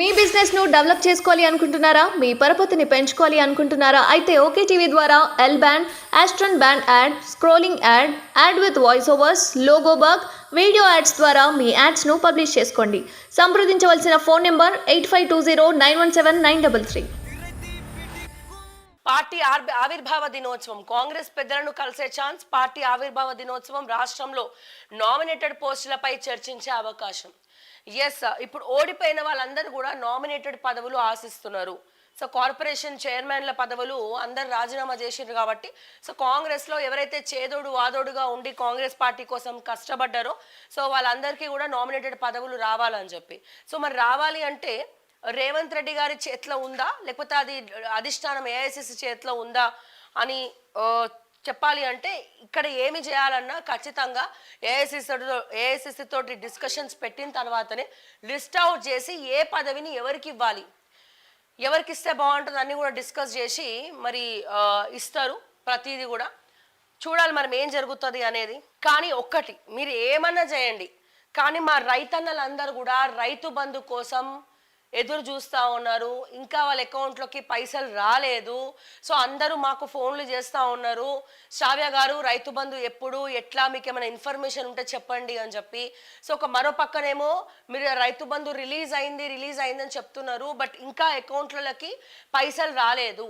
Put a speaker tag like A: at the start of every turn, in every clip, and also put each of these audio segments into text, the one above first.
A: మీ business ను develop చేసుకోవాలి అనుకుంటున్నారా? మీ పరపతిని పెంచుకోవాలి అనుకుంటున్నారా? అయితే ఓకే టీవీ ద్వారా L band, Aston band ad, scrolling ad, ad with voice overs, logo bug, video ads ద్వారా మీ యాడ్స్ ను పబ్లిష్ చేసుకోండి. సంప్రదించవలసిన ఫోన్ నెంబర్ 8520917933.
B: పార్టీ ఆవిర్భావ దినోత్సవం, కాంగ్రెస్ పెద్దలను కలిసే ఛాన్స్. పార్టీ ఆవిర్భావ దినోత్సవం రాష్ట్రంలో నామినేటెడ్ పోస్టులపై చర్చించే అవకాశం. ఎస్, ఇప్పుడు ఓడిపోయిన వాళ్ళందరూ కూడా నామినేటెడ్ పదవులు ఆశిస్తున్నారు. సో కార్పొరేషన్ చైర్మన్ల పదవులు అందరు రాజీనామా చేసిండ్రు కాబట్టి సో కాంగ్రెస్లో ఎవరైతే చేదోడు వాదోడుగా ఉండి కాంగ్రెస్ పార్టీ కోసం కష్టపడ్డారో సో వాళ్ళందరికీ కూడా నామినేటెడ్ పదవులు రావాలని చెప్పి సో మరి రావాలి అంటే రేవంత్ రెడ్డి గారి చేతిలో ఉందా లేకపోతే అది అధిష్టానం ఏఐసిసి చేతిలో ఉందా అని చెప్పాలి అంటే ఇక్కడ ఏమి చేయాలన్నా ఖచ్చితంగా ఏఐసిసి తోటి డిస్కషన్స్ పెట్టిన తర్వాతనే లిస్ట్ అవుట్ చేసి ఏ పదవిని ఎవరికి ఇవ్వాలి, ఎవరికి ఇస్తే బాగుంటుంది అన్ని కూడా డిస్కస్ చేసి మరి ఇస్తారు. ప్రతిదీ కూడా చూడాలి మనం ఏం జరుగుతుంది అనేది. కానీ ఒక్కటి మీరు ఏమన్నా చేయండి, కానీ మా రైతన్నలందరూ కూడా రైతు బంధు కోసం ఎదురు చూస్తూ ఉన్నారు. ఇంకా వాళ్ళ అకౌంట్లోకి పైసలు రాలేదు. సో అందరూ మాకు ఫోన్లు చేస్తూ ఉన్నారు, శ్రావ్య గారు రైతు బంధు ఎప్పుడు ఎట్లా మీకు ఏమైనా ఇన్ఫర్మేషన్ ఉంటే చెప్పండి అని చెప్పి. సో ఒక మరో పక్కనేమో మీరు రైతు బంధు రిలీజ్ అయిందని చెప్తున్నారు, బట్ ఇంకా అకౌంట్లకి పైసలు రాలేదు.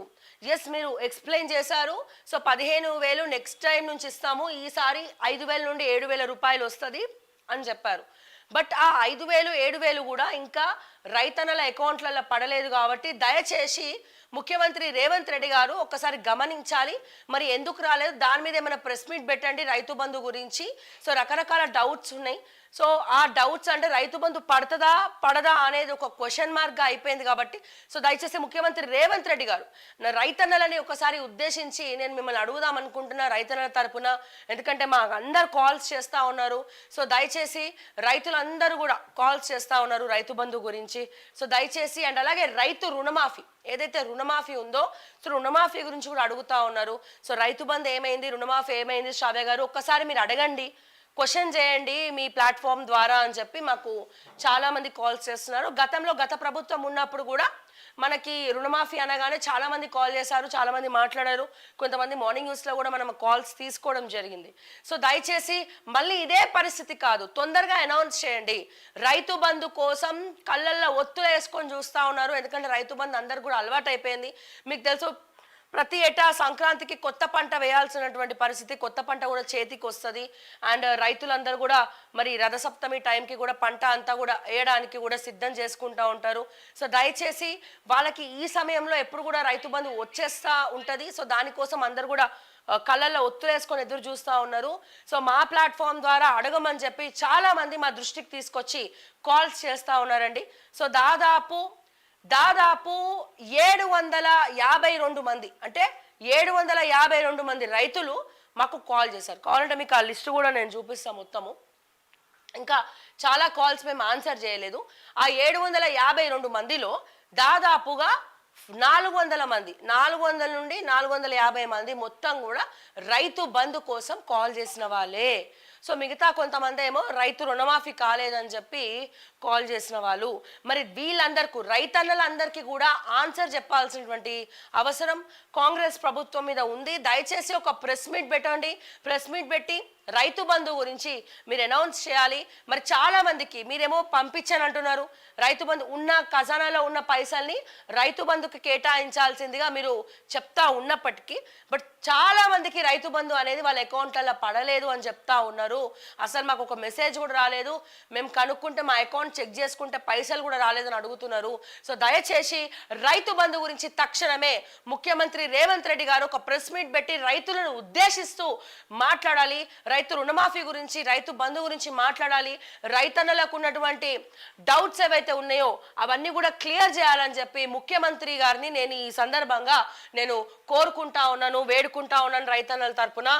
B: ఎస్, మీరు ఎక్స్ప్లెయిన్ చేశారు. సో 15,000 నెక్స్ట్ టైం నుంచి ఇస్తాము, ఈసారి 5,000 నుండి 7,000 రూపాయలు వస్తుంది అని చెప్పారు. బట్ ఆ 5,000 7,000 కూడా ఇంకా రైతన్నల అకౌంట్లలో పడలేదు. కాబట్టి దయచేసి ముఖ్యమంత్రి రేవంత్ రెడ్డి గారు ఒక్కసారి గమనించాలి. మరి ఎందుకు రాలేదు దాని మీద ఏమైనా ప్రెస్ మీట్ పెట్టండి రైతు బంధు గురించి. సో రకరకాల డౌట్స్ ఉన్నాయి. సో ఆ డౌట్స్ అంటే రైతు బంధు పడదా అనేది ఒక క్వశ్చన్ మార్క్గా అయిపోయింది. కాబట్టి సో దయచేసి ముఖ్యమంత్రి రేవంత్ రెడ్డి గారు రైతన్నలని ఒకసారి ఉద్దేశించి నేను మిమ్మల్ని అడుగుదాం అనుకుంటున్నా రైతన్నల తరపున, ఎందుకంటే మాకు అందరు కాల్స్ చేస్తూ ఉన్నారు. సో దయచేసి రైతులందరూ కూడా కాల్స్ చేస్తూ ఉన్నారు రైతు బంధు గురించి. సో దయచేసి అండ్ అలాగే రైతు రుణమాఫీ ఏదైతే రుణమాఫీ ఉందో సో రుణమాఫీ గురించి కూడా అడుగుతా ఉన్నారు. సో రైతు బంధు ఏమైంది, రుణమాఫీ ఏమైంది, శ్రావ్య గారు ఒక్కసారి మీరు అడగండి, క్వశ్చన్ చేయండి మీ ప్లాట్ఫామ్ ద్వారా అని చెప్పి మాకు చాలా మంది కాల్స్ చేస్తున్నారు. గత ప్రభుత్వం ఉన్నప్పుడు కూడా మనకి రుణమాఫీ అనగానే చాలా మంది కాల్ చేశారు, చాలా మంది మాట్లాడారు. కొంతమంది మార్నింగ్ న్యూస్లో కూడా మనం కాల్స్ తీసుకోవడం జరిగింది. సో దయచేసి మళ్ళీ ఇదే పరిస్థితి కాదు, తొందరగా అనౌన్స్ చేయండి. రైతు బంధు కోసం కళ్ళల్లో ఒత్తులు వేసుకొని చూస్తూ ఉన్నారు, ఎందుకంటే రైతు బంధు అందరు కూడా అలవాటు అయిపోయింది. మీకు తెలుసు ప్రతి ఏటా సంక్రాంతికి కొత్త పంట వేయాల్సినటువంటి పరిస్థితి, కొత్త పంట కూడా చేతికి వస్తుంది. అండ్ రైతులందరూ కూడా మరి రథసప్తమి టైంకి కూడా పంట అంతా కూడా వేయడానికి కూడా సిద్ధం చేసుకుంటూ ఉంటారు. సో దయచేసి వాళ్ళకి ఈ సమయంలో ఎప్పుడు కూడా రైతు బంధు వచ్చేస్తూ ఉంటుంది. సో దానికోసం అందరు కూడా కళ్ళల్లో ఒత్తులేసుకొని ఎదురు చూస్తూ ఉన్నారు. సో మా ప్లాట్ఫామ్ ద్వారా అడగమని చెప్పి చాలా మంది మా దృష్టికి తీసుకొచ్చి కాల్స్ చేస్తూ ఉన్నారండి. సో దాదాపు 752 మంది, అంటే 752 మంది రైతులు మాకు కాల్ చేశారు. కావాలంటే మీకు ఆ లిస్టు కూడా నేను చూపిస్తాను మొత్తము. ఇంకా చాలా కాల్స్ మేము ఆన్సర్ చేయలేదు. ఆ 752 మందిలో దాదాపుగా 400 మంది, 400 నుండి 450 మంది మొత్తం కూడా రైతు బంధు కోసం కాల్ చేసిన వాళ్ళే. సో మిగతా కొంతమంది ఏమో రైతు రుణమాఫీ కాలేదని చెప్పి కాల్ చేసిన వాళ్ళు. మరి వీళ్ళందరికీ రైతన్నలందరికీ కూడా ఆన్సర్ చెప్పాల్సినటువంటి అవసరం కాంగ్రెస్ ప్రభుత్వం మీద ఉంది. దయచేసి ఒక ప్రెస్ మీట్ పెట్టండి, ప్రెస్ మీట్ పెట్టి రైతు బంధు గురించి మీరు అనౌన్స్ చేయాలి. మరి చాలా మందికి మీరేమో పంపించానంటున్నారు, రైతు బంధు ఉన్న ఖజానాలో ఉన్న పైసల్ని రైతు బంధుకి కేటాయించాల్సిందిగా మీరు చెప్తా ఉన్నప్పటికీ బట్ చాలా మందికి రైతు బంధు అనేది వాళ్ళ అకౌంట్లలో పడలేదు అని చెప్తా ఉన్నారు. అసలు మాకు ఒక మెసేజ్ కూడా రాలేదు, మేము కనుక్కుంటే మా అకౌంట్ చెక్ చేసుకుంటే పైసలు కూడా రాలేదని అడుగుతున్నారు. సో దయచేసి రైతు బంధు గురించి తక్షణమే ముఖ్యమంత్రి రేవంత్ రెడ్డి గారు ఒక ప్రెస్ మీట్ పెట్టి రైతులను ఉద్దేశిస్తూ మాట్లాడాలి. రైతు రుణమాఫీ గురించి, రైతు బంధు గురించి మాట్లాడాలి. రైతన్నలకు ఉన్నటువంటి డౌట్స్ ఏవైతే ఉన్నాయో అవన్నీ కూడా క్లియర్ చేయాలని చెప్పి ముఖ్యమంత్రి గారిని నేను ఈ సందర్భంగా కోరుకుంటా ఉన్నాను, వేడుకుంటా ఉన్నాను రైతన్నల తరపున.